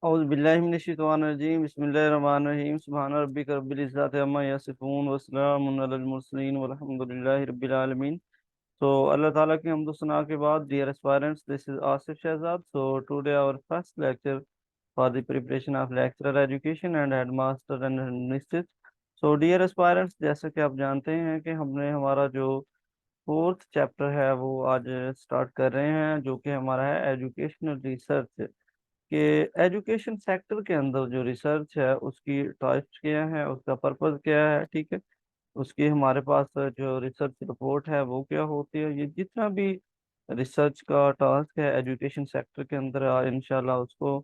औज़ु बिल्लाहि मिनश्शैतानिर्रजीम बिस्मिल्लाहिर्रहमानिर्रहीम सुब्हान रब्बिका रब्बिल इज़्ज़ति अम्मा यसिफून व सलामुन अलल मुरसलीन वल्हम्दुलिल्लाहि रब्बिल आलमीन। So Allah Ta'ala की हमदो सना के बाद, dear aspirants, this is Asif Shahzad. So today our first lecture for the preparation of lecturer education and headmaster and headmistress. So dear aspirants, जैसे कि आप जानते हैं कि हमने हमारा जो फोर्थ चैप्टर है वो आज स्टार्ट कर रहे हैं, जो कि हमारा है एजुकेशनल रिसर्च कि एजुकेशन सेक्टर के अंदर जो रिसर्च है उसकी टाइप्स क्या है, उसका पर्पस क्या है, ठीक है। उसकी हमारे पास जो रिसर्च रिपोर्ट है वो क्या होती है, ये जितना भी रिसर्च का टास्क है एजुकेशन सेक्टर के अंदर इंशाल्लाह उसको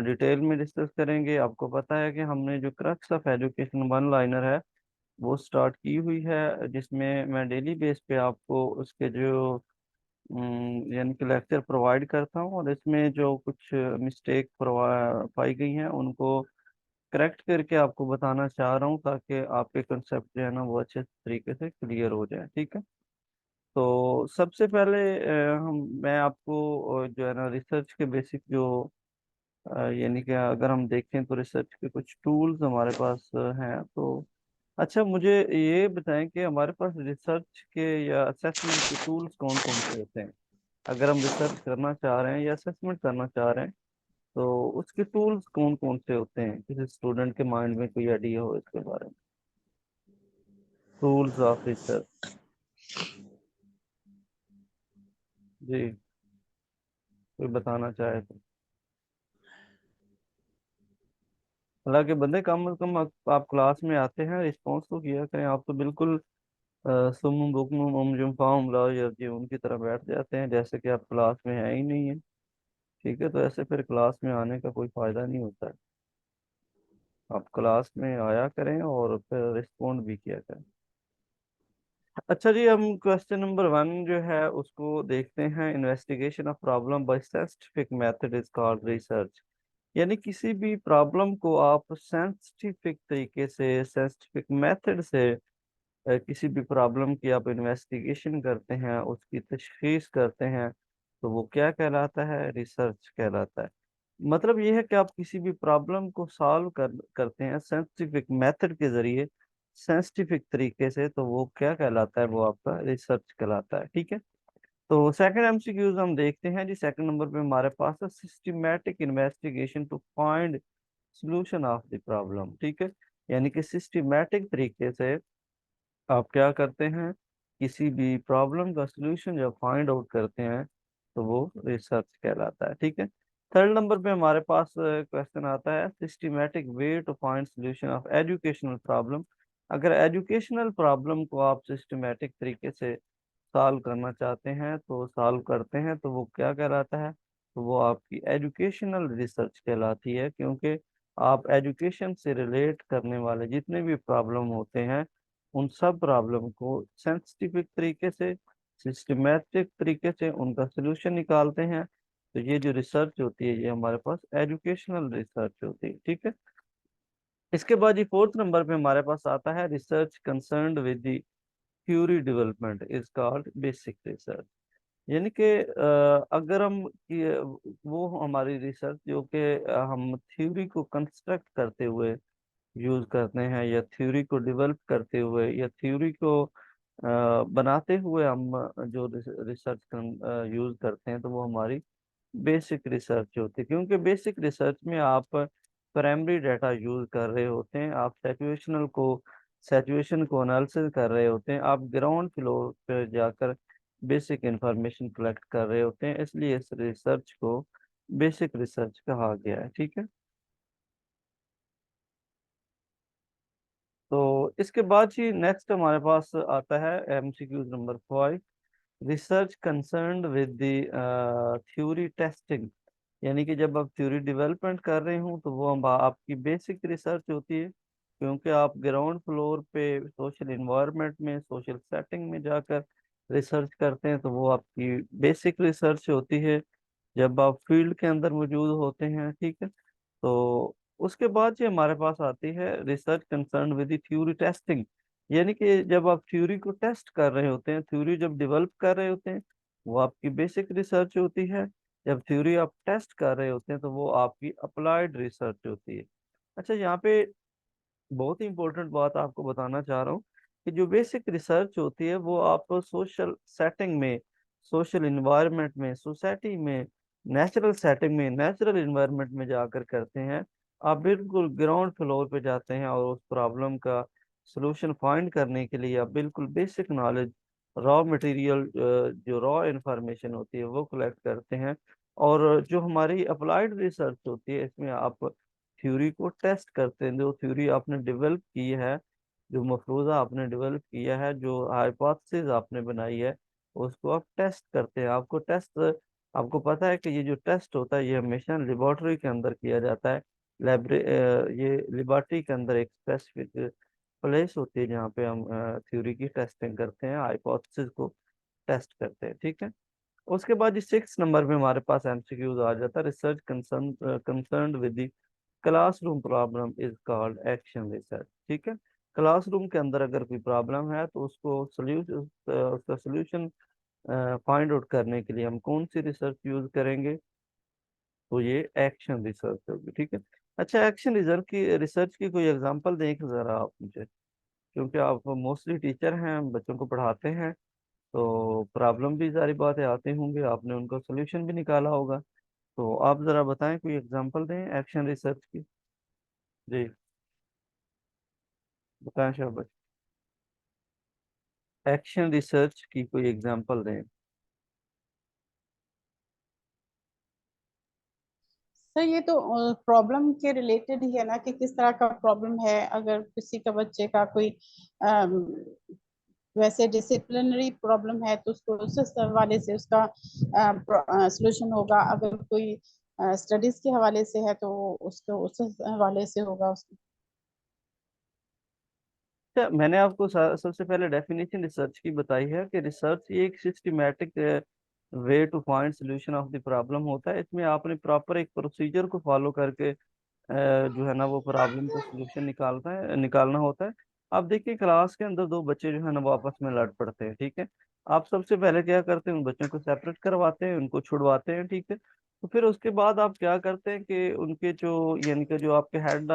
डिटेल में डिस्कस करेंगे। आपको पता है कि हमने जो crux of education one liner है वो स्टार्ट की हुई है, जिसमें मैं डेली बेस पे आपको उसके जो यानी कि लेक्चर प्रोवाइड करता हूँ, और इसमें जो कुछ मिस्टेक पाई गई हैं उनको करेक्ट करके आपको बताना चाह रहा हूँ, ताकि आपके कंसेप्ट जो है ना वो अच्छे तरीके से क्लियर हो जाए, ठीक है। तो सबसे पहले मैं आपको जो है ना रिसर्च के बेसिक जो यानी कि अगर हम देखें तो रिसर्च के कुछ टूल्स हमारे पास हैं। तो अच्छा, मुझे ये बताएं कि हमारे पास रिसर्च के या असेसमेंट के टूल्स कौन कौन से होते हैं। अगर हम रिसर्च करना चाह रहे हैं या असेसमेंट करना चाह रहे हैं तो उसके टूल्स कौन कौन से होते हैं, किसी स्टूडेंट के माइंड में कोई आइडिया हो इसके बारे में। Tools of research. जी, कोई बताना चाहे तो। हालांकि बंदे कम से कम आप क्लास में आते हैं, रिस्पॉन्स तो किया करें। आप तो बिल्कुल सुम बुकम जुम फाम लाओ जी उनकी तरह बैठ जाते हैं, जैसे कि आप क्लास में है ही नहीं है, ठीक है। तो ऐसे फिर क्लास में आने का कोई फायदा नहीं होता है। आप क्लास में आया करें और फिर रिस्पॉन्ड भी किया करें। अच्छा जी, हम क्वेश्चन नंबर वन जो है उसको देखते हैं। Investigation of problem bye scientific method is called research. यानी किसी भी प्रॉब्लम को आप साइंटिफिक तरीके से, साइंटिफिक मेथड से किसी भी प्रॉब्लम की आप इन्वेस्टिगेशन करते हैं, उसकी तशखीस करते हैं, तो वो क्या कहलाता है, रिसर्च कहलाता है। मतलब ये है कि आप किसी भी प्रॉब्लम को सॉल्व करते हैं साइंटिफिक मेथड के जरिए, साइंटिफिक तरीके से, तो वो क्या कहलाता है, वो आपका रिसर्च कहलाता है, ठीक है। तो सेकंड एमसीक्यूज हम देखते हैं जी। सेकंड नंबर पे हमारे पास है systematic investigation to find solution of the problem, ठीक है। यानी कि सिस्टमैटिक तरीके से आप क्या करते हैं, किसी भी प्रॉब्लम का सलूशन जब फाइंड आउट करते हैं तो वो रिसर्च कहलाता है, ठीक है। थर्ड नंबर पे हमारे पास क्वेश्चन आता है systematic way to find solution of educational problem. अगर एजुकेशनल प्रॉब्लम को आप सिस्टमैटिक तरीके से सॉल्व करना चाहते हैं, तो सॉल्व करते हैं, तो वो क्या कहलाता है, तो वो आपकी एजुकेशनल रिसर्च कहलाती है। क्योंकि आप एजुकेशन से रिलेट करने वाले जितने भी प्रॉब्लम होते हैं उन सब प्रॉब्लम को साइंटिफिक तरीके से, सिस्टमैटिक तरीके से उनका सलूशन निकालते हैं। तो ये जो रिसर्च होती है ये हमारे पास एजुकेशनल रिसर्च होती है, ठीक है। इसके बाद ये फोर्थ नंबर पे हमारे पास आता है research concerned with the theory development is called basic research. यानी कि अगर हम वो हमारी रिसर्च जो कि हम थ्योरी को कंस्ट्रक्ट करते हुए यूज करते हैं, या थ्योरी को डेवलप करते हुए, या थ्योरी को बनाते हुए हम जो रिसर्च यूज करते हैं, तो वो हमारी बेसिक रिसर्च होती है। क्योंकि बेसिक रिसर्च में आप प्राइमरी डाटा यूज कर रहे होते हैं, आप सिचुएशन को एनालिसिस कर रहे होते हैं, आप ग्राउंड फ्लोर पर जाकर बेसिक इंफॉर्मेशन कलेक्ट कर रहे होते हैं, इसलिए इस रिसर्च को बेसिक रिसर्च कहा गया है, ठीक है। तो इसके बाद ही नेक्स्ट हमारे पास आता है MCQs number 5। Research concerned with the theory testing. यानी कि जब आप थ्योरी डेवलपमेंट कर रहे हो तो वो आपकी बेसिक रिसर्च होती है। क्योंकि आप ग्राउंड फ्लोर पे सोशल इन्वायरमेंट में, सोशल सेटिंग में जाकर रिसर्च करते हैं, तो वो आपकी बेसिक रिसर्च होती है जब आप फील्ड के अंदर मौजूद होते हैं, ठीक है। तो उसके बाद ये हमारे पास आती है research concern with theory testing. यानी कि जब आप थ्योरी को टेस्ट कर रहे होते हैं, थ्योरी जब डेवलप कर रहे होते हैं, वो आपकी बेसिक रिसर्च होती है। जब थ्योरी आप टेस्ट कर रहे होते हैं तो वो आपकी अप्लाइड रिसर्च होती है। अच्छा, यहाँ पे बहुत ही इंपॉर्टेंट बात आपको बताना चाह रहा हूँ कि जो बेसिक रिसर्च होती है वो आप सोशल सेटिंग में, सोशल इन्वायरमेंट में, सोसाइटी में, नेचुरल सेटिंग में, नेचुरल इन्वायरमेंट में जाकर करते हैं। आप बिल्कुल ग्राउंड फ्लोर पे जाते हैं और उस प्रॉब्लम का सलूशन फाइंड करने के लिए आप बिल्कुल बेसिक नॉलेज, रॉ मटेरियल, जो रॉ इंफॉर्मेशन होती है वो कलेक्ट करते हैं। और जो हमारी अप्लाइड रिसर्च होती है इसमें आप थ्योरी को टेस्ट करते हैं। जो थ्योरी आपने डेवलप की है, जो मफरूज़ा आपने डेवलप किया है, जो हाइपोथेसिस आपने बनाई है, उसको आप टेस्ट करते हैं। आपको पता है कि ये जो टेस्ट होता है ये हमेशा लेबोरेटरी के अंदर किया जाता है। ये लेबोरेटरी के अंदर एक स्पेसिफिक प्लेस होती है जहाँ पे हम थ्योरी की टेस्टिंग करते हैं, हाइपोथेसिस को टेस्ट करते हैं। ठीक है। उसके बाद जी 6 नंबर में हमारे पास एमसीक्यूज आ जाता है। Research concern with the classroom problem is called action research. ठीक है। क्लासरूम के अंदर अगर कोई प्रॉब्लम है तो उसको सोल्यूशन, उसका सोल्यूशन फाइंड आउट करने के लिए हम कौन सी रिसर्च यूज करेंगे? तो ये एक्शन रिसर्च होगी। ठीक है। अच्छा, एक्शन रिसर्च की कोई एग्जांपल दें जरा आप मुझे, क्योंकि आप मोस्टली टीचर हैं, बच्चों को पढ़ाते हैं, तो प्रॉब्लम भी सारी बातें आते होंगे, आपने उनका सोल्यूशन भी निकाला होगा। तो आप जरा बताएं, कोई एग्जांपल दें एक्शन रिसर्च की। जी, बताएं शाबाश। एक्शन रिसर्च की कोई एग्जांपल दें। सर ये तो प्रॉब्लम के रिलेटेड ही है ना, कि किस तरह का प्रॉब्लम है। अगर किसी का बच्चे का कोई अम, वैसे डिसिप्लिनरी प्रॉब्लम है तो उसको उस हवाले से उसका सलूशन होगा। अगर कोई स्टडीज के हवाले से है तो उसको उस हवाले से होगा उसका। अच्छा, मैंने आपको सबसे पहले डेफिनेशन रिसर्च की बताई है कि रिसर्च ये एक systematic way to find solution of the problem होता है। इसमें आपने प्रॉपर एक प्रोसीजर को फॉलो करके जो है ना वो प्रॉब्लम का सोल्यूशन निकालना होता है। आप देखिए, क्लास के अंदर दो बच्चे जो है ना वो आपस में लड़ पड़ते हैं। ठीक है। आप सबसे पहले क्या करते हैं, उन बच्चों को सेपरेट करवाते हैं, उनको छुड़वाते हैं। ठीक है। तो फिर उसके बाद आप क्या करते हैं कि उनके जो यानी कि जो आपके हेड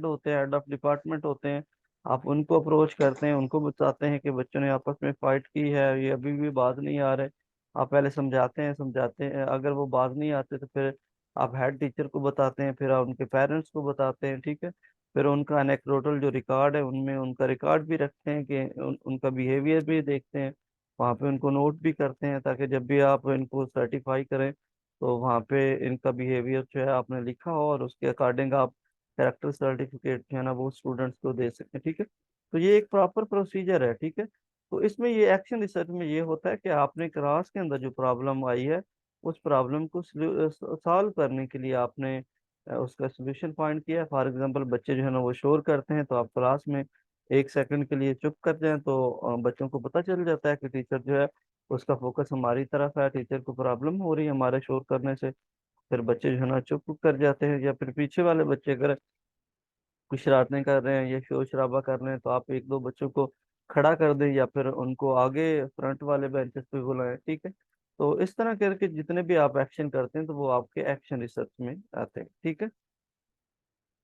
होते हैं, हेड ऑफ डिपार्टमेंट होते हैं, आप उनको अप्रोच करते हैं, उनको बताते हैं कि बच्चों ने आपस में फाइट की है, ये अभी भी बाज नहीं आ रहे। आप पहले समझाते हैं, अगर वो बाज नहीं आते तो फिर आप हेड टीचर को बताते हैं, फिर आप उनके पेरेंट्स को बताते हैं। ठीक है। फिर उनका एनेक्डोटल जो रिकॉर्ड है उनमें उनका रिकॉर्ड भी रखते हैं कि उनका बिहेवियर भी देखते हैं, वहाँ पे उनको नोट भी करते हैं, ताकि जब भी आप इनको सर्टिफाई करें तो वहाँ पे इनका बिहेवियर जो है आपने लिखा हो और उसके अकॉर्डिंग आप कैरेक्टर सर्टिफिकेट जो है ना वो स्टूडेंट्स को दे सकें। ठीक है। तो ये एक प्रॉपर प्रोसीजर है। ठीक है। तो इसमें ये एक्शन रिसर्च में ये होता है कि आपने क्लास के अंदर जो प्रॉब्लम आई है उस प्रॉब्लम को सॉल्व करने के लिए आपने उसका सोल्यूशन फाइंड किया। फॉर एग्जांपल, बच्चे जो है ना वो शोर करते हैं तो आप क्लास में 1 सेकंड के लिए चुप कर जाएं तो बच्चों को पता चल जाता है कि टीचर जो है उसका फोकस हमारी तरफ है, टीचर को प्रॉब्लम हो रही है हमारे शोर करने से। फिर बच्चे जो है ना चुप कर जाते हैं, या फिर पीछे वाले बच्चे अगर कुछ शरारतें कर रहे हैं या शोर शराबा कर रहे हैं तो आप एक दो बच्चों को खड़ा कर दें या फिर उनको आगे फ्रंट वाले बेंचेस पे बुलाएं। ठीक है। तो इस तरह करके जितने भी आप एक्शन करते हैं तो वो आपके एक्शन रिसर्च में आते हैं। ठीक है।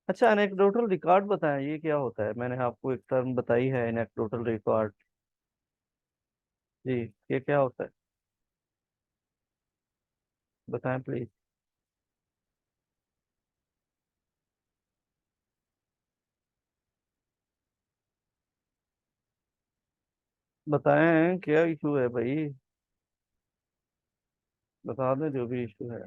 अच्छा, एनेक्डोटल रिकॉर्ड बताएं, ये क्या होता है? मैंने आपको एक टर्म बताई है, एनेक्डोटल रिकॉर्ड। जी, ये क्या होता है? बताएं प्लीज। बताएं क्या इशू है भाई, बता दें जो भी इशू है।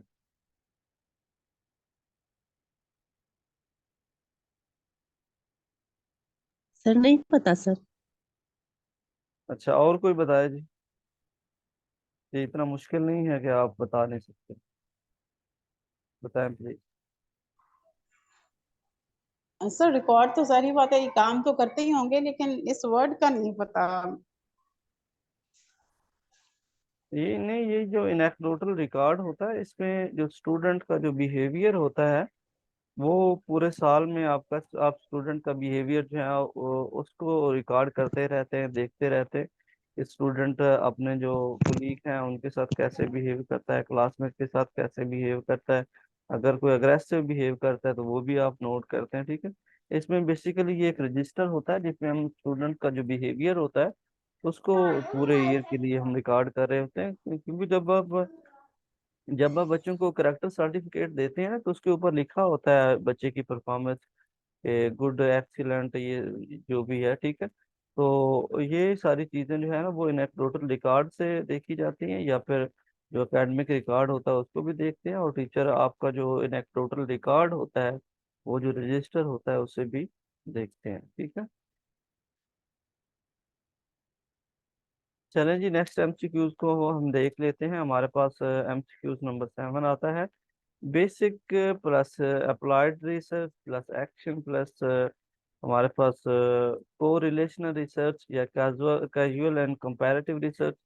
सर नहीं पता सर। अच्छा, और कोई बताए जी? ये इतना मुश्किल नहीं है कि आप बता नहीं सकते। बताएं प्लीज। सर रिकॉर्ड तो सारी बात है, ये काम तो करते ही होंगे, लेकिन इस वर्ड का नहीं पता। ये नहीं, ये जो एनेक्डोटल रिकॉर्ड होता है इसमें जो स्टूडेंट का जो बिहेवियर होता है वो पूरे साल में आप स्टूडेंट का बिहेवियर जो है उसको रिकॉर्ड करते रहते हैं, देखते रहते हैं। स्टूडेंट अपने जो कुलीग हैं उनके साथ कैसे बिहेव करता है, क्लासमेट के साथ कैसे बिहेव करता है। अगर कोई अग्रेसिव बिहेव करता है तो वो भी आप नोट करते हैं, ठीक है। इसमें बेसिकली ये एक रजिस्टर होता है जिसमें हम स्टूडेंट का जो बिहेवियर होता है उसको पूरे ईयर के लिए हम रिकॉर्ड कर रहे होते हैं। क्योंकि जब आप बच्चों को करेक्टर सर्टिफिकेट देते हैं ना तो उसके ऊपर लिखा होता है बच्चे की परफॉर्मेंस, गुड, एक्सीलेंट, ये जो भी है, ठीक है। तो ये सारी चीजें जो है ना वो एनेक्डोटल रिकॉर्ड से देखी जाती हैं, या फिर जो एकेडमिक रिकॉर्ड होता है उसको भी देखते हैं, और टीचर आपका जो एनेक्डोटल रिकॉर्ड होता है वो जो रजिस्टर होता है उसे भी देखते हैं, ठीक है। चलें जी, नेक्स्ट एमसीक्यूज को हम देख लेते हैं। हमारे पास एमसीक्यूज नंबर 7 आता है। Basic plus applied research plus action plus हमारे पास को रिलेशनल रिसर्च या casual casual and comparative research.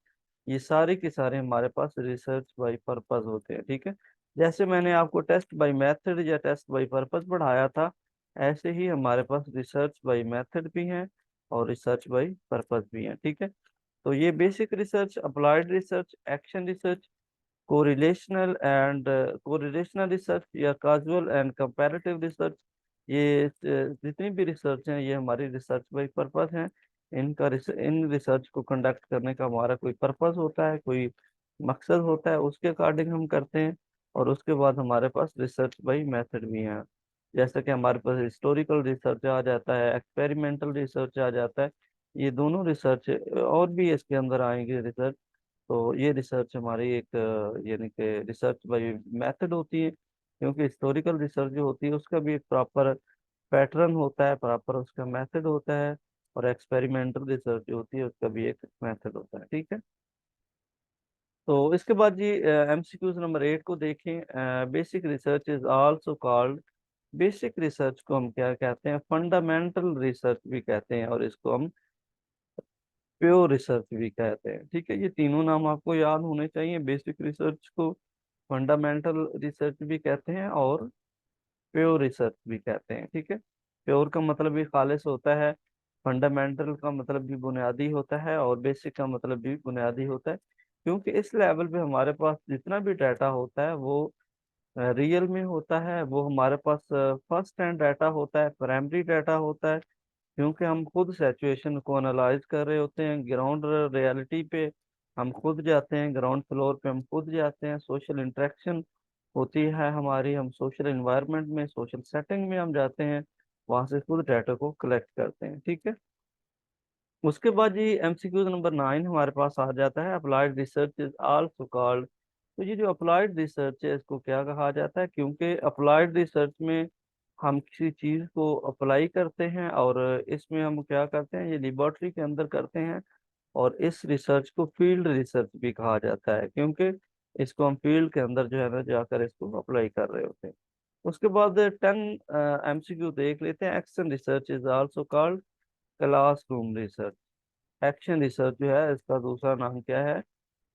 ये सारे के सारे हमारे पास रिसर्च बाय पर्पस होते हैं, ठीक है। जैसे मैंने आपको टेस्ट बाय मेथड या टेस्ट बाय पर्पस पढ़ाया था, ऐसे ही हमारे पास रिसर्च बाय मेथड भी हैं और रिसर्च बाय पर्पस भी हैं, ठीक है। तो ये basic research, applied research, action research, correlational research या काजुअल एंड कंपैरेटिव रिसर्च, ये जितनी भी रिसर्च हैं ये हमारी रिसर्च बाई पर्पस हैं। इन रिसर्च को कंडक्ट करने का हमारा कोई पर्पस होता है, कोई मकसद होता है, उसके अकॉर्डिंग हम करते हैं। और उसके बाद हमारे पास रिसर्च बाई मेथड भी हैं। जैसे कि हमारे पास हिस्टोरिकल रिसर्च आ जाता है, एक्सपेरिमेंटल रिसर्च आ जाता है। ये दोनों रिसर्च और भी इसके अंदर आएंगे रिसर्च। तो ये रिसर्च हमारी एक यानी कि रिसर्च बाई मेथड होती है, क्योंकि हिस्टोरिकल रिसर्च जो होती है उसका भी एक प्रॉपर पैटर्न होता है, प्रॉपर उसका मेथड होता है। और एक्सपेरिमेंटल रिसर्च जो होती है उसका भी एक मेथड होता है, ठीक है। तो इसके बाद जी एमसीक्यूज नंबर 8 को देखें। Basic research is also called, basic research को हम क्या कहते हैं, फंडामेंटल रिसर्च भी कहते हैं, और इसको हम प्योर रिसर्च भी कहते हैं, ठीक है। ये तीनों नाम आपको याद होने चाहिए। बेसिक रिसर्च को फंडामेंटल रिसर्च भी कहते हैं और प्योर रिसर्च भी कहते हैं, ठीक है। प्योर का मतलब भी खालिश होता है, फंडामेंटल का मतलब भी बुनियादी होता है, और बेसिक का मतलब भी बुनियादी होता है। क्योंकि इस लेवल पे हमारे पास जितना भी डाटा होता है वो रियल में होता है, वो हमारे पास फर्स्ट हैंड डाटा होता है, प्राइमरी डाटा होता है। क्योंकि हम खुद सिचुएशन को एनालाइज कर रहे होते हैं ग्राउंड रियलिटी पे, हम खुद जाते हैं ग्राउंड फ्लोर पे, हम खुद जाते हैं, सोशल इंटरेक्शन होती है हमारी, हम सोशल इन्वायरमेंट में, सोशल सेटिंग में हम जाते हैं, वहां से खुद डाटा को कलेक्ट करते हैं, ठीक है। उसके बाद ये एमसीक्यू नंबर 9 हमारे पास आ जाता है। Applied research is also called, तो ये जो अप्लाइड रिसर्च है इसको क्या कहा जाता है, क्योंकि अप्लाइड रिसर्च में हम किसी चीज को अप्लाई करते हैं, और इसमें हम क्या करते हैं, ये लेबोरेटरी के अंदर करते हैं। और इस रिसर्च को फील्ड रिसर्च भी कहा जाता है, क्योंकि इसको हम फील्ड के अंदर जो है ना जाकर इसको अप्लाई कर रहे होते हैं। उसके बाद 10 एमसीक्यू देख लेते हैं। Action research is also called classroom research. Action research जो है इसका दूसरा नाम क्या है,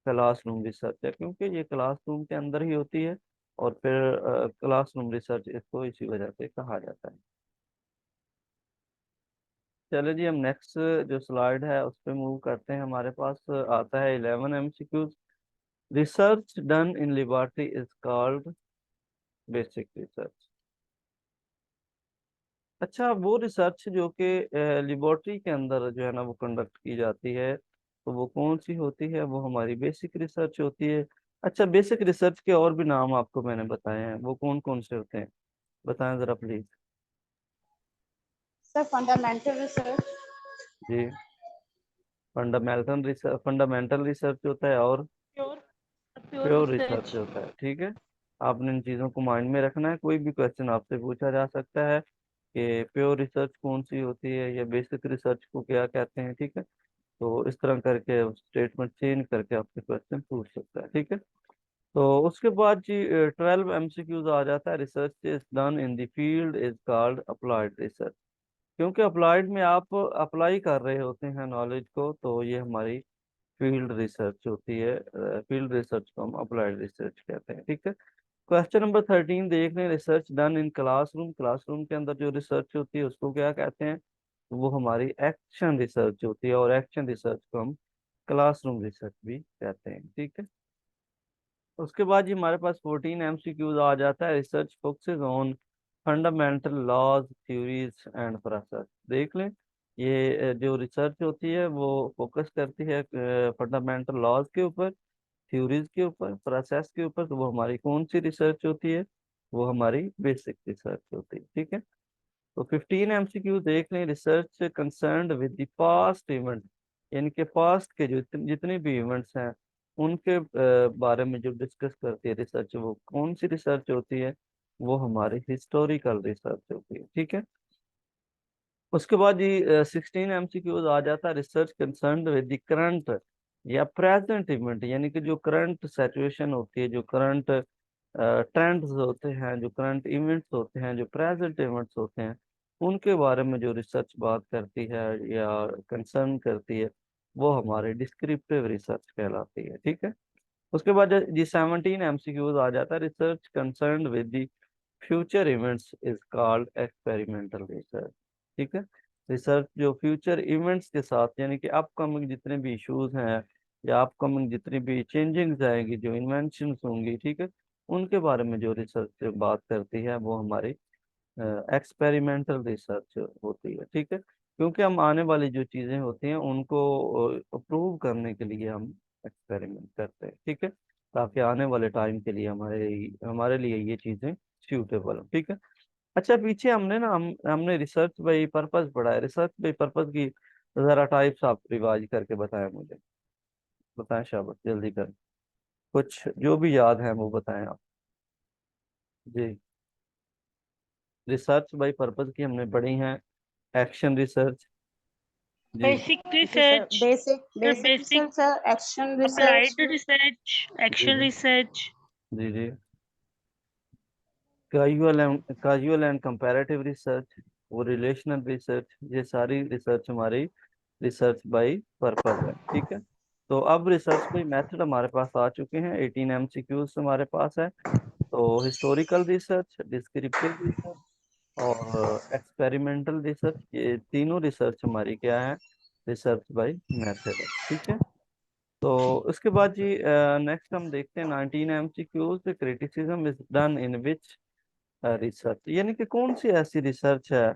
क्लासरूम रिसर्च है, क्योंकि ये क्लासरूम के अंदर ही होती है। और फिर क्लासरूम रिसर्च इसको इसी वजह से कहा जाता है। चलो जी, हम नेक्स्ट जो स्लाइड है उस पर मूव करते हैं। हमारे पास आता है 11 MCQs. Research done in laboratory is called basic research. अच्छा, वो रिसर्च जो कि लेबोरेटरी के अंदर जो है ना वो कंडक्ट की जाती है, तो वो कौन सी होती है, वो हमारी बेसिक रिसर्च होती है। अच्छा, बेसिक रिसर्च के और भी नाम आपको मैंने बताए हैं, वो कौन कौन से होते हैं, बताएं जरा प्लीज। सर फंडामेंटल रिसर्च, जी, फंडामेंटल रिसर्च होता है, और pure pure pure research research. होता है, ठीक है। आपने इन चीज़ों को माइंड में रखना है, कोई भी क्वेश्चन आपसे पूछा जा सकता है कि प्योर रिसर्च कौन सी होती है या बेसिक रिसर्च को क्या कहते हैं, ठीक है। तो इस तरह करके स्टेटमेंट चेंज करके आपसे क्वेश्चन पूछ सकता है, ठीक है। तो उसके बाद जी 12 एमसीक्यूज आ जाता है। Research is done in the field is called applied research. क्योंकि अप्लाइड में आप अप्लाई कर रहे होते हैं नॉलेज को, तो ये हमारी फील्ड रिसर्च होती है। फील्ड रिसर्च को हम अप्लाइड रिसर्च कहते हैं, ठीक है। क्वेश्चन नंबर 13 देख लें। Research done in classroom, classroom के अंदर जो रिसर्च होती है उसको क्या कहते हैं, वो हमारी एक्शन रिसर्च होती है, और एक्शन रिसर्च को हम क्लासरूम रिसर्च भी कहते हैं, ठीक है। उसके बाद जी हमारे पास 14 MCQs आ जाता है। Research focuses on fundamental laws, theories and process. देख लें, ये जो रिसर्च होती है वो फोकस करती है फंडामेंटल लॉज के ऊपर, थ्योरीज के ऊपर, प्रोसेस के ऊपर। तो वो हमारी कौन सी रिसर्च होती है? वो हमारी बेसिक रिसर्च होती है, ठीक है। तो 15 MCQ देख लें। Research concerned with the past event, यानी कि पास्ट के जो जितने भी इवेंट्स हैं उनके बारे में जो डिस्कस करती है रिसर्च, वो कौन सी रिसर्च होती है? वो हमारी हिस्टोरिकल रिसर्च होती है, ठीक है। उसके बाद ये 16 MCQs आ जाता है। Research concerned with the current या प्रेजेंट इवेंट, यानी कि जो करंट सिचुएशन होती है, जो करंट ट्रेंड्स होते हैं, जो करंट इवेंट्स होते हैं, जो प्रेजेंट इवेंट्स होते हैं, उनके बारे में जो रिसर्च बात करती है या कंसर्न करती है, वो हमारी डिस्क्रिप्टिव रिसर्च कहलाती है, ठीक है। उसके बाद जी 17 MCQs आ जाता है। Research concern with the future events is called experimental research, ठीक है। रिसर्च जो फ्यूचर इवेंट्स के साथ, यानी कि अपकमिंग जितने भी इश्यूज हैं या अपकमिंग जितनी भी चेंजिंग्स आएंगी, जो इन्वेंशंस होंगी, ठीक है, उनके बारे में जो रिसर्च बात करती है वो हमारी एक्सपेरिमेंटल रिसर्च होती है, ठीक है। क्योंकि हम आने वाली जो चीज़ें होती हैं उनको प्रूव करने के लिए हम एक्सपेरिमेंट करते हैं, ठीक है, ताकि आने वाले टाइम के लिए हमारे लिए ये चीज़ें सूटेबल हो, ठीक है। अच्छा, पीछे हमने ना हमने रिसर्च बाई पर्पस पढ़ा है। रिसर्च बाई पर्पस की ज़रा टाइप्स आप रिवाइज करके बताएं मुझे। बताएं शाबाश, जल्दी करें, कुछ जो भी याद है वो बताएं आप जी। रिसर्च बाई पर्पस की हमने पढ़ी हैं। एक्शन रिसर्च जी। बेसिक जी sir, research, basic basic basic research sir, action research. Applied research, जी एक्शन जी रिसर्च, जी जी। काजुअल एंड कंपैरेटिव रिसर्च, वो रिलेशनल रिसर्च, ये सारी रिसर्च हमारी रिसर्च बाय पर्पस है, ठीक है। तो अब रिसर्च बाय मेथड हमारे पास आ चुके हैं। 18 MCQs हमारे पास है। तो हिस्टोरिकल रिसर्च, डिस्क्रिप्टिव रिसर्च और एक्सपेरिमेंटल रिसर्च, ये तीनों रिसर्च हमारी क्या है? रिसर्च बाय मेथड है, ठीक है। तो इसके बाद जी नेक्स्ट हम देखते हैं 19 MCQs। Criticism is done in which research, यानी कि कौन सी ऐसी रिसर्च है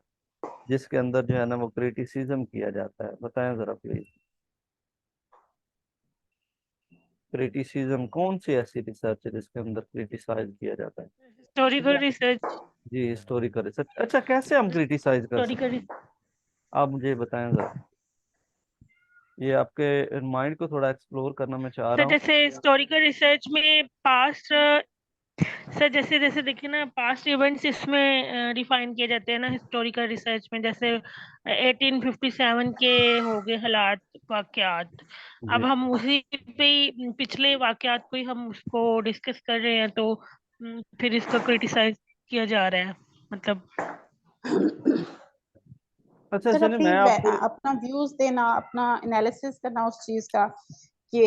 जिसके अंदर जो है ना वो क्रिटिसिज्म किया जाता है? बताएं जरा प्लीज। क्रिटिसिज्म कौन सी ऐसी रिसर्च है जिसके अंदर क्रिटिसाइज किया जाता है? हिस्टोरिकल रिसर्च, जी, हिस्टोरिकल रिसर्च। अच्छा, कैसे हम क्रिटिसाइज कर सकते हिस्टोरिकल। हैं? आप मुझे बताएं जरा, ये आपके माइंड को थोड़ा एक्सप्लोर करना मैं चाह सर रहा हूँ। जैसे हिस्टोरिकल रिसर्च में पास्ट, सर जैसे जैसे देखिए ना पास्ट इवेंट्स इसमें डिफाइन किए जाते हैं ना हिस्टोरिकल रिसर्च में। जैसे 1857 के हो गए हालात, वाकयात। अब जी। हम उसी पे ही पिछले वाकयात को ही हम उसको डिस्कस कर रहे हैं, तो फिर इसको क्रिटिसाइज किया जा रहा है, मतलब। अच्छा सर चलिए अपनी मैं आपको अपना व्यूज देना, अपना एनालिसिस करना उस चीज का कि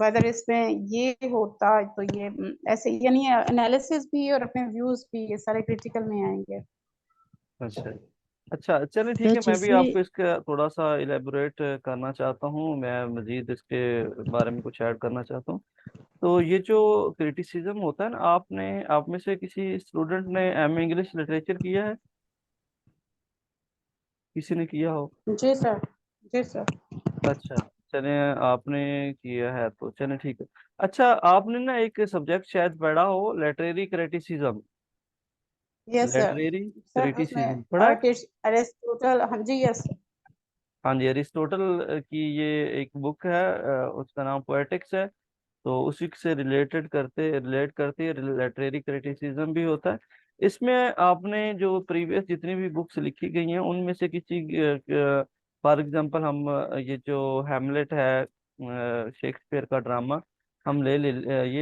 वेदर इसमें ये होता तो ये ऐसे, यानी एनालिसिस भी और अपने व्यूज भी, ये सारे क्रिटिकल में आएंगे। अच्छा अच्छा चलिए ठीक तो है, मैं भी जैसे आपको इसका थोड़ा सा इलेबोरेट करना चाहता हूँ। मैं मजीद इसके बारे में कुछ ऐड करना चाहता हूँ। तो ये जो क्रिटिसिज्म होता है ना, आप में से किसी स्टूडेंट ने इंग्लिश लिटरेचर किया है? किसी ने किया हो? जी सर, जी सर। अच्छा, चलिए आपने किया है तो चलिए ठीक है। अच्छा, आपने ना एक सब्जेक्ट शायद पढ़ा हो, literary criticism. Yes sir. Literary sir उसमें क्रिटिसिज्म पढ़ा है? अरिस्टोटल, हाँ जी, यस। हाँ जी, अरिस्टोटल की ये एक बुक है, उसका नाम पोएटिक्स है। तो उसी से रिलेट करते लिटरेरी क्रिटिसिज्म भी होता है। इसमें आपने जो प्रीवियस जितनी भी बुक्स लिखी गई हैं उनमें से किसी, फॉर एग्जांपल हम ये जो हैमलेट है शेक्सपियर का ड्रामा, हम ये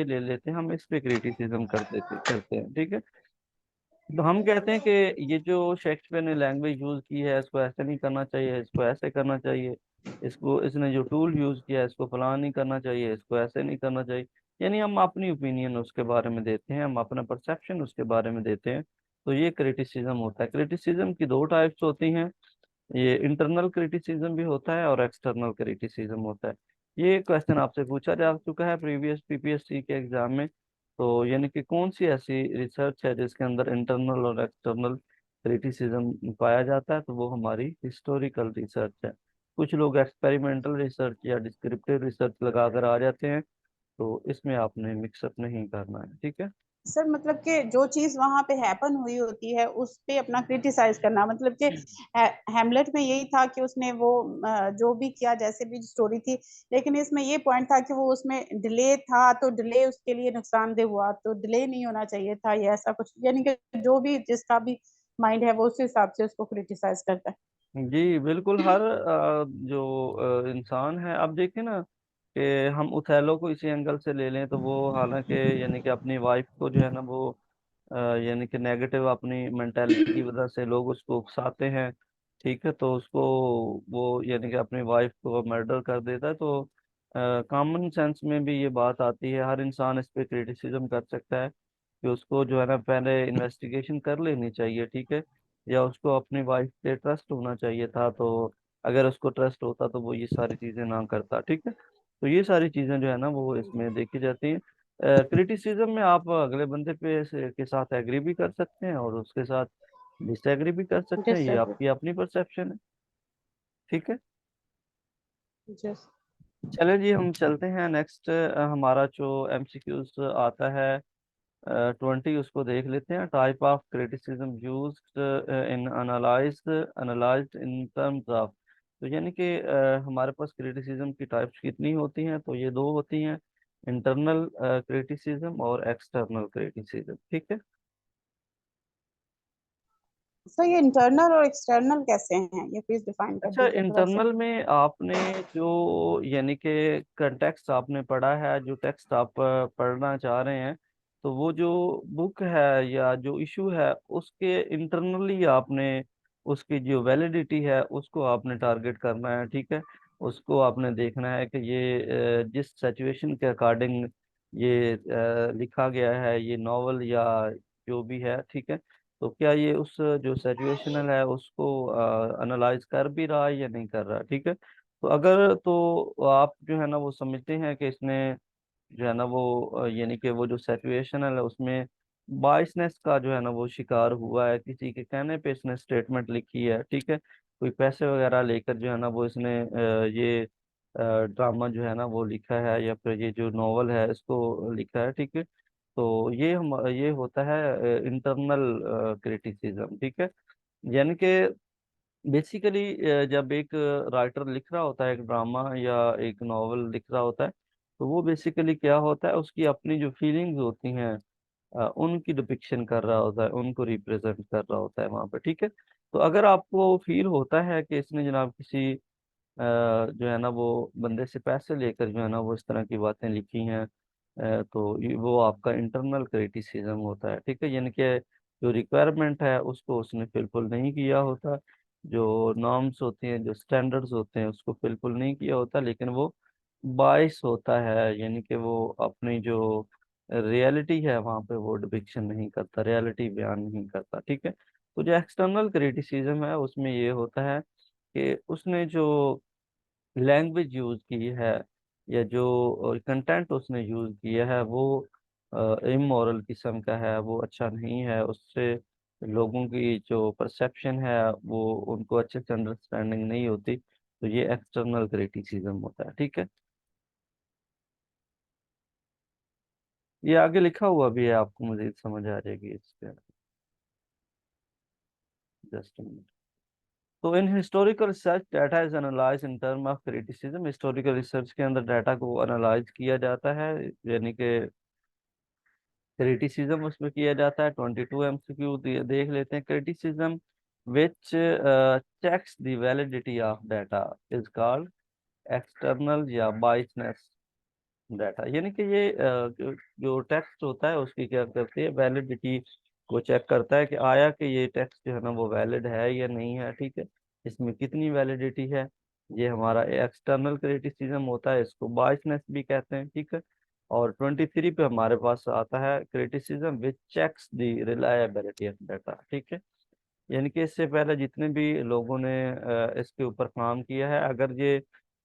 ले लेते हैं, हम इस पे क्रिटिसिज्म करते हैं, ठीक है। तो हम कहते हैं कि ये जो शेक्सपियर ने लैंग्वेज यूज की है इसको ऐसे नहीं करना चाहिए, इसको ऐसे करना चाहिए, इसको इसने जो टूल यूज किया है इसको फलां नहीं करना चाहिए, इसको ऐसे नहीं करना चाहिए। यानी हम अपनी ओपिनियन उसके बारे में देते हैं, हम अपना परसेप्शन उसके बारे में देते हैं। तो ये क्रिटिसिज्म होता है। क्रिटिसिज्म की दो टाइप्स होती हैं। ये इंटरनल क्रिटिसिज्म भी होता है और एक्सटर्नल क्रिटिसिज्म होता है। ये क्वेश्चन आपसे पूछा जा चुका है प्रीवियस पीपीएससी के एग्जाम में। तो यानी कि कौन सी ऐसी रिसर्च है जिसके अंदर इंटरनल और एक्सटर्नल क्रिटिसिज्म पाया जाता है, तो वो हमारी हिस्टोरिकल रिसर्च है। कुछ लोग एक्सपेरिमेंटल रिसर्च या डिस्क्रिप्टिव रिसर्च लगा कर आ जाते हैं, तो इसमें आपने मिक्सअप नहीं करना है, ठीक है। सर मतलब कि जो चीज वहां पे हैपन हुई होती है उस पे अपना क्रिटिसाइज करना, मतलब कि हैमलेट में यही था कि उसने वो जो भी किया, जैसे भी स्टोरी थी, लेकिन इसमें ये पॉइंट था कि वो उसमें डिले था, तो डिले उसके लिए नुकसानदेह हुआ, तो डिले नहीं होना चाहिए था, ये ऐसा कुछ, यानी कि जो भी जिसका भी माइंड है वो उस हिसाब से उसको क्रिटिसाइज करता है। जी बिल्कुल। हर जो इंसान है, अब देखिए ना कि हम उथैलो को इसी एंगल से ले लें, तो वो हालांकि यानी कि अपनी वाइफ को जो है ना वो यानी कि नेगेटिव अपनी मेंटेलिटी की वजह से लोग उसको उकसाते हैं, ठीक है, तो उसको वो यानी कि अपनी वाइफ को मर्डर कर देता है। तो कॉमन सेंस में भी ये बात आती है, हर इंसान इस पे क्रिटिसिज्म कर सकता है कि उसको जो है ना पहले इन्वेस्टिगेशन कर लेनी चाहिए, ठीक है, या उसको अपनी वाइफ पे ट्रस्ट होना चाहिए था। तो अगर उसको ट्रस्ट होता तो वो ये सारी चीज़ें ना करता, ठीक है। तो ये सारी चीज़ें जो है ना वो इसमें देखी जाती हैं। क्रिटिसिज्म में आप अगले बंदे के साथ एग्री भी कर सकते हैं और उसके साथ डिसएग्री भी कर सकते हैं, ये डिसएग्री। आपकी अपनी परसेप्शन है, ठीक है। जस्ट। चले जी, हम चलते हैं नेक्स्ट। हमारा जो एमसीक्यूज आता है 20, उसको देख लेते हैं। Type of criticism used in analysed in terms of. तो यानी कि हमारे पास क्रिटिसिज्म की टाइप्स कितनी होती हैं, तो ये दो होती हैं, इंटरनल क्रिटिसिज्म और एक्सटर्नल क्रिटिसिज्म, ठीक है। सर ये इंटरनल और एक्सटर्नल कैसे हैं, ये प्लीज डिफाइन कर अच्छा, दीजिए थोड़ा सा। इंटरनल में आपने जो यानी कि कंटेक्स्ट आपने पढ़ा है, जो टेक्स्ट आप पढ़ना चाह रहे हैं, तो वो जो बुक है या जो इशू है उसके इंटरनली आपने उसकी जो वैलिडिटी है उसको आपने टारगेट करना है, ठीक है। उसको आपने देखना है कि ये जिस सिचुएशन के अकॉर्डिंग ये लिखा गया है, ये नॉवल या जो भी है, ठीक है, तो क्या ये उस जो सिचुएशनल है उसको एनालाइज कर भी रहा है या नहीं कर रहा, ठीक है। तो अगर तो आप जो है ना वो समझते हैं कि इसने जो है ना वो यानी कि वो जो सिचुएशनल है उसमें बाइसनेस का जो है ना वो शिकार हुआ है, किसी के कहने पे इसने स्टेटमेंट लिखी है, ठीक है, कोई पैसे वगैरह लेकर जो है ना वो इसने ये ड्रामा जो है ना वो लिखा है, या फिर ये जो नॉवल है इसको लिखा है, ठीक है। तो ये होता है इंटरनल क्रिटिसिज्म, ठीक है। यानी कि बेसिकली जब एक राइटर लिख रहा होता है एक ड्रामा या एक नॉवल लिख रहा होता है, तो वो बेसिकली क्या होता है, उसकी अपनी जो फीलिंग्स होती हैं उनकी डिपिक्शन कर रहा होता है, उनको रिप्रेजेंट कर रहा होता है वहाँ पे, ठीक है। तो अगर आपको फील होता है कि इसने जनाब किसी जो है ना वो बंदे से पैसे लेकर जो है ना वो इस तरह की बातें लिखी हैं, तो वो आपका इंटरनल क्रिटिसिज्म होता है, ठीक है। यानी कि जो रिक्वायरमेंट है उसको उसने फिलफिल नहीं किया होता, जो नॉर्म्स होती हैं, जो स्टैंडर्ड्स होते हैं उसको फिलफिल नहीं किया होता, लेकिन वो बाइस होता है, यानी कि वो अपनी जो रियलिटी है वहाँ पे वो डिपिक्शन नहीं करता, रियलिटी बयान नहीं करता, ठीक है। तो जो एक्सटर्नल क्रिटिसिज्म है उसमें ये होता है कि उसने जो लैंग्वेज यूज की है या जो कंटेंट उसने यूज किया है वो इमोरल किस्म का है, वो अच्छा नहीं है, उससे लोगों की जो परसेप्शन है वो उनको अच्छे से अंडरस्टैंडिंग नहीं होती, तो ये एक्सटर्नल क्रिटिसिज्म होता है, ठीक है। ये आगे लिखा हुआ भी है, आपको मजीद समझ आ जाएगी इसके, जस्ट मिनट। तो in historical research data is analyse in term of criticism. Historical research के अंदर डाटा को एनालाइज किया जाता है, यानी कि क्रिटिसिज्म उसमें किया जाता है। 22 MCQ देख लेते हैं। Criticism which checks the validity of data is called external या बाइसनेस डाटा। यानी कि ये जो टेक्स्ट होता है उसकी क्या करती है, वैलिडिटी को चेक करता है कि आया कि ये टेक्स्ट जो है ना वो वैलिड है या नहीं है, ठीक है, इसमें कितनी वैलिडिटी है। ये हमारा एक्सटर्नल क्रिटिसिज्म होता है, इसको बाइसनेस भी कहते हैं, ठीक है। और 23 पे हमारे पास आता है criticism which checks the reliability of data, ठीक है। यानी कि इससे पहले जितने भी लोगों ने इसके ऊपर काम किया है, अगर ये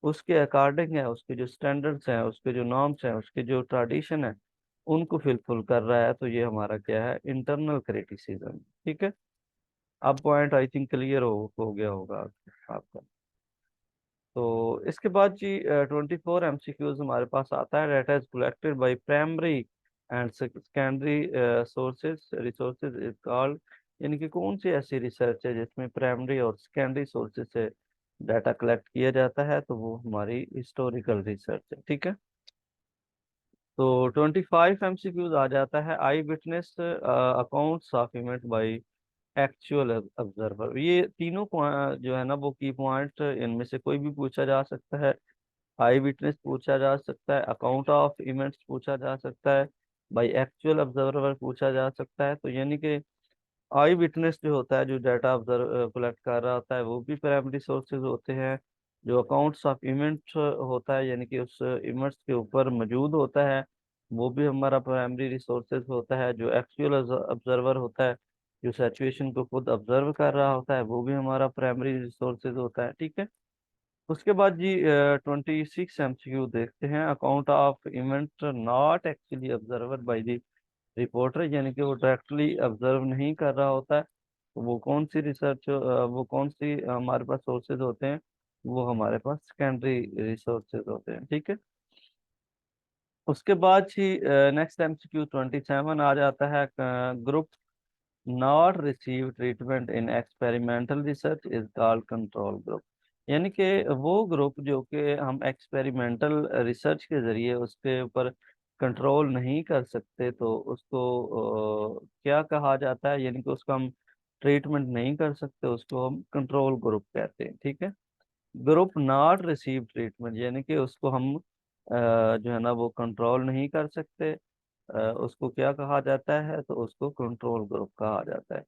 उसके अकॉर्डिंग है, उसके जो स्टैंडर्ड्स हैं, उसके जो नॉर्म्स हैं, उसके जो ट्रेडिशन है, उनको फुलफिल कर रहा है, तो ये हमारा क्या है, इंटरनल क्रिटिसिज्म। ठीक है, अब पॉइंट आई थिंक क्लियर हो गया होगा आपका। तो इसके बाद जी 24 MCQs हमारे पास आता है। Data is collected by primary and secondary sources resources is called, यानी कि कौन सी ऐसी रिसर्च है जिसमें प्राइमरी और सेकेंडरी सोर्सेज से डाटा कलेक्ट किया जाता है, तो वो हमारी हिस्टोरिकल रिसर्च है। ठीक है, तो 25 MCQs आ जाता है। Eyewitness accounts of event by actual observer. ये तीनों जो है ना वो की पॉइंट, इनमें से कोई भी पूछा जा सकता है। आई विटनेस पूछा जा सकता है, अकाउंट ऑफ इवेंट्स पूछा जा सकता है, बाई एक्चुअल ऑब्जर्वर पूछा जा सकता है। तो यानी कि आई विटनेस जो होता है, जो डाटा ऑब्जर्व कलेक्ट कर रहा होता है, वो भी प्राइमरी सोर्सेज होते हैं। जो अकाउंट्स ऑफ इवेंट होता है, यानी कि उस इवेंट्स के ऊपर मौजूद होता है, वो भी हमारा प्राइमरी रिसोर्सेज होता है। जो एक्चुअल ऑब्जर्वर होता है, जो सिचुएशन को खुद ऑब्जर्व कर रहा होता है, वो भी हमारा प्राइमरी रिसोर्सेज होता है। ठीक है, उसके बाद जी 26 MCQ देखते हैं। Account of event not actually observer by the reporter, यानी कि वो डायरेक्टली ऑब्जर्व नहीं कर रहा होता है, तो वो कौन सी रिसर्च, वो कौन सी हमारे पास सोर्सेज होते हैं, वो हमारे पास सेकेंडरी रिसोर्सेज होते हैं। ठीक है, उसके बाद ही नेक्स्ट MCQ 27 आ जाता है। Group not receive treatment in experimental research is called control group, यानी कि वो ग्रुप जो कि हम एक्सपेरिमेंटल रिसर्च के जरिए उसके ऊपर कंट्रोल नहीं कर सकते, तो उसको क्या कहा जाता है, यानी कि उसको हम ट्रीटमेंट नहीं कर सकते, उसको हम कंट्रोल ग्रुप कहते हैं। ठीक है, ग्रुप नॉट रिसीव ट्रीटमेंट, यानी कि उसको हम जो है ना वो कंट्रोल नहीं कर सकते, उसको क्या कहा जाता है, तो उसको कंट्रोल ग्रुप कहा जाता है।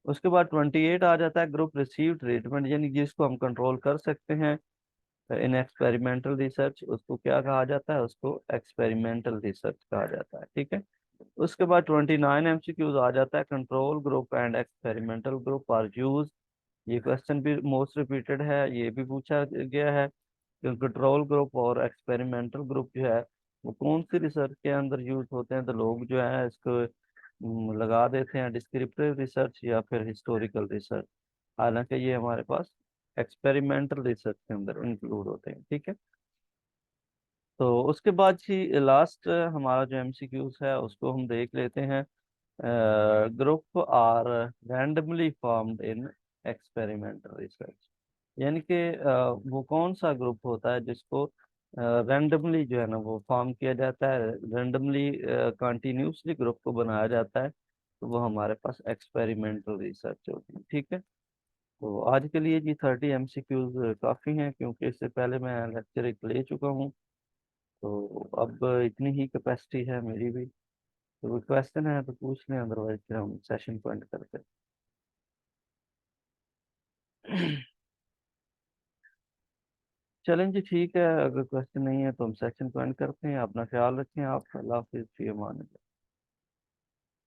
उसके बाद 28 आ जाता है। ग्रुप रिसीव ट्रीटमेंट, यानी जिसको हम कंट्रोल कर सकते हैं इन एक्सपेरिमेंटल रिसर्च, उसको क्या कहा जाता है, उसको एक्सपेरिमेंटल रिसर्च कहा जाता है। ठीक है, उसके बाद 29 MCQs आ जाता है। Control group and experimental group are use, ये क्वेश्चन भी मोस्ट रिपीटेड है, ये भी पूछा गया है कि कंट्रोल ग्रुप और एक्सपेरिमेंटल ग्रुप जो है वो कौन सी रिसर्च के अंदर यूज होते हैं, तो लोग जो है इसको लगा देते हैं डिस्क्रिप्टिव रिसर्च या फिर हिस्टोरिकल रिसर्च, हालांकि ये हमारे पास एक्सपेरिमेंटल रिसर्च के अंदर इंक्लूड होते हैं। ठीक है, तो उसके बाद ही लास्ट हमारा जो MCQs है उसको हम देख लेते हैं। Group are randomly formed in experimental research, यानी कि वो कौन सा ग्रुप होता है जिसको रैंडमली जो है ना वो फॉर्म किया जाता है, रैंडमली कंटिन्यूसली ग्रुप को बनाया जाता है, तो वो हमारे पास एक्सपेरिमेंटल रिसर्च होती है। ठीक है, तो आज के लिए जी 30 MCQs काफ़ी हैं, क्योंकि इससे पहले मैं लेक्चर एक ले चुका हूँ, तो अब इतनी ही कैपेसिटी है मेरी भी। तो कोई क्वेश्चन है तो पूछ लें, अदरवाइज फिर हम सेशन को एंड करते हैं। चलें जी, ठीक है, अगर क्वेश्चन नहीं है तो हम सेशन को एंड करते हैं। अपना ख्याल रखें आप। अल्लाह हाफिज़, फी अमान अल्लाह।